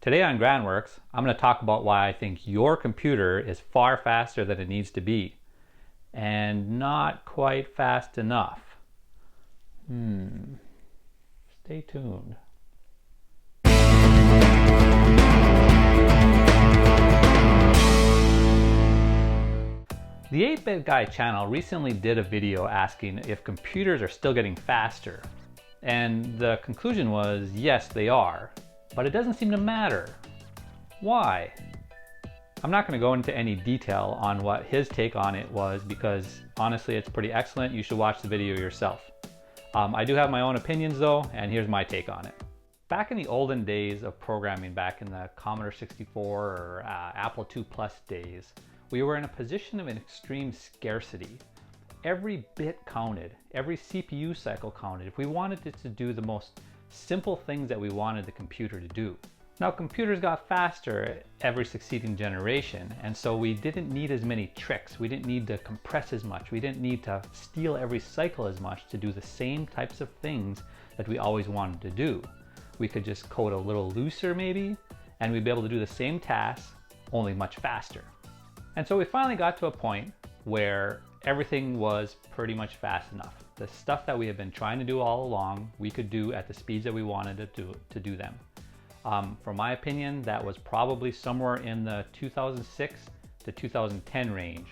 Today on GrandWorks, I'm going to talk about why I think your computer is far faster than it needs to be, and not quite fast enough. Stay tuned. The 8-Bit Guy channel recently did a video asking if computers are still getting faster. And the conclusion was, yes, they are. But it doesn't seem to matter. Why? I'm not going to go into any detail on what his take on it was because honestly it's pretty excellent. You should watch the video yourself. I do have my own opinions though, and here's my take on it. Back in the olden days of programming, back in the Commodore 64 or Apple II Plus days, we were in a position of an extreme scarcity. Every bit counted, every CPU cycle counted if we wanted it to do the most simple things that we wanted the computer to do. Now computers got faster every succeeding generation, and so we didn't need as many tricks. We didn't need to compress as much. We didn't need to steal every cycle as much to do the same types of things that we always wanted to do. We could just code a little looser maybe, and we'd be able to do the same tasks, only much faster. And so we finally got to a point where everything was pretty much fast enough. The stuff that we have been trying to do all along, we could do at the speeds that we wanted to do them. For my opinion, that was probably somewhere in the 2006 to 2010 range,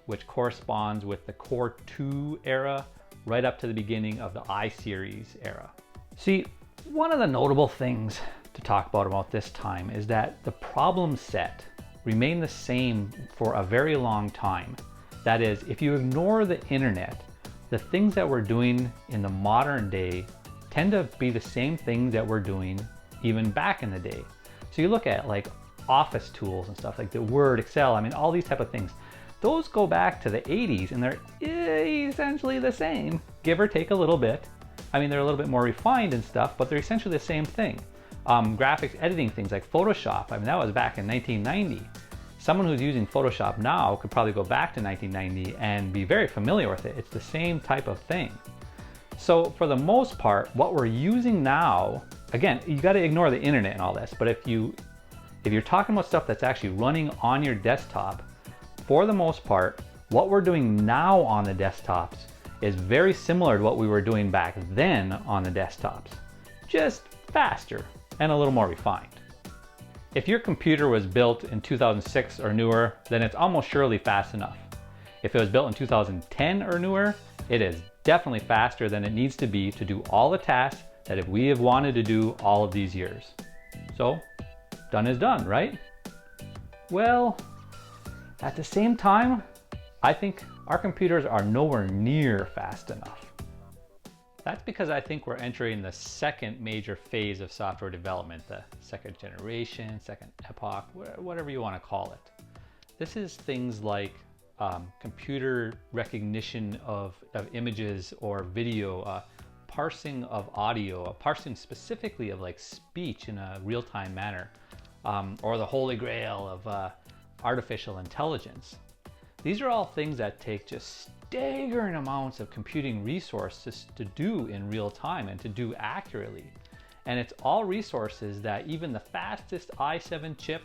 which corresponds with the Core 2 era right up to the beginning of the I-Series era. See, one of the notable things to talk about this time is that the problem set remained the same for a very long time. That is, if you ignore the internet, the things that we're doing in the modern day tend to be the same things that we're doing even back in the day. So you look at like office tools and stuff like the Word, Excel, I mean all these type of things. Those go back to the 80s and they're essentially the same, give or take a little bit. I mean they're a little bit more refined and stuff, but they're essentially the same thing. Graphics editing things like Photoshop, I mean that was back in 1990. Someone who's using Photoshop now could probably go back to 1990 and be very familiar with it. It's the same type of thing. So for the most part, what we're using now, again, you got to ignore the internet and all this, but if you're talking about stuff that's actually running on your desktop, for the most part, what we're doing now on the desktops is very similar to what we were doing back then on the desktops, just faster and a little more refined. If your computer was built in 2006 or newer, then it's almost surely fast enough. If it was built in 2010 or newer, it is definitely faster than it needs to be to do all the tasks that we have wanted to do all of these years. So, done is done, right? Well, at the same time, I think our computers are nowhere near fast enough. That's because I think we're entering the second major phase of software development, the second generation, second epoch, whatever you want to call it. This is things like computer recognition of images or video, parsing of audio, parsing specifically of like speech in a real-time manner, or the holy grail of artificial intelligence. These are all things that take just staggering amounts of computing resources to do in real time and to do accurately. And it's all resources that even the fastest i7 chip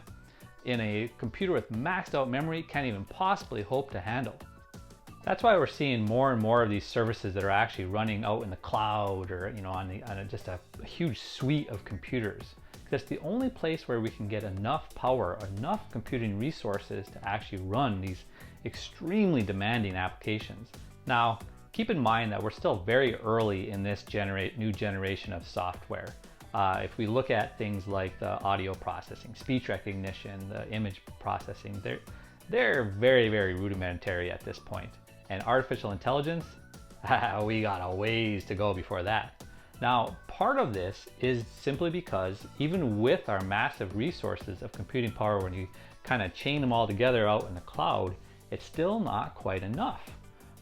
in a computer with maxed out memory can't even possibly hope to handle. That's why we're seeing more and more of these services that are actually running out in the cloud or on just a huge suite of computers. That's the only place where we can get enough power, enough computing resources to actually run these extremely demanding applications. Now, keep in mind that we're still very early in this new generation of software. If we look at things like the audio processing, speech recognition, the image processing, they're very, very rudimentary at this point. And artificial intelligence, we got a ways to go before that. Now, part of this is simply because even with our massive resources of computing power, when you kind of chain them all together out in the cloud, it's still not quite enough.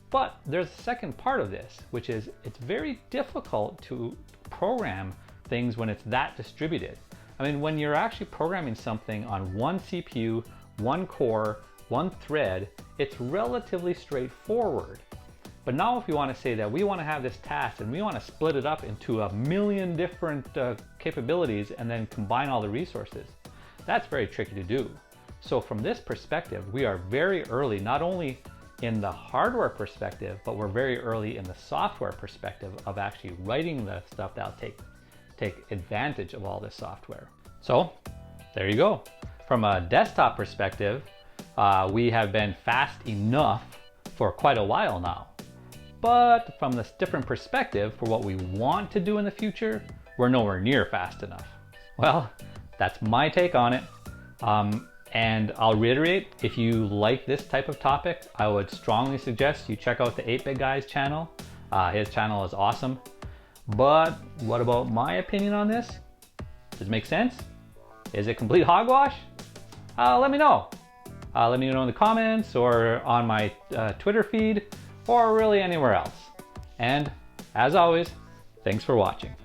But there's a second part of this, which is it's very difficult to program things when it's that distributed. I mean, when you're actually programming something on one CPU, one core, one thread, it's relatively straightforward. But now if you want to say that we want to have this task and we want to split it up into a million different capabilities and then combine all the resources, That's very tricky to do. So from this perspective, we are very early, not only in the hardware perspective, but we're very early in the software perspective of actually writing the stuff that'll take advantage of all this software. So there you go. From a desktop perspective, we have been fast enough for quite a while now. But from this different perspective, for what we want to do in the future, we're nowhere near fast enough. Well, that's my take on it. And I'll reiterate, if you like this type of topic, I would strongly suggest you check out the 8-Bit Guy's channel. His channel is awesome. But what about my opinion on this? Does it make sense? Is it complete hogwash? Let me know. Let me know in the comments or on my Twitter feed or really anywhere else. And as always, thanks for watching.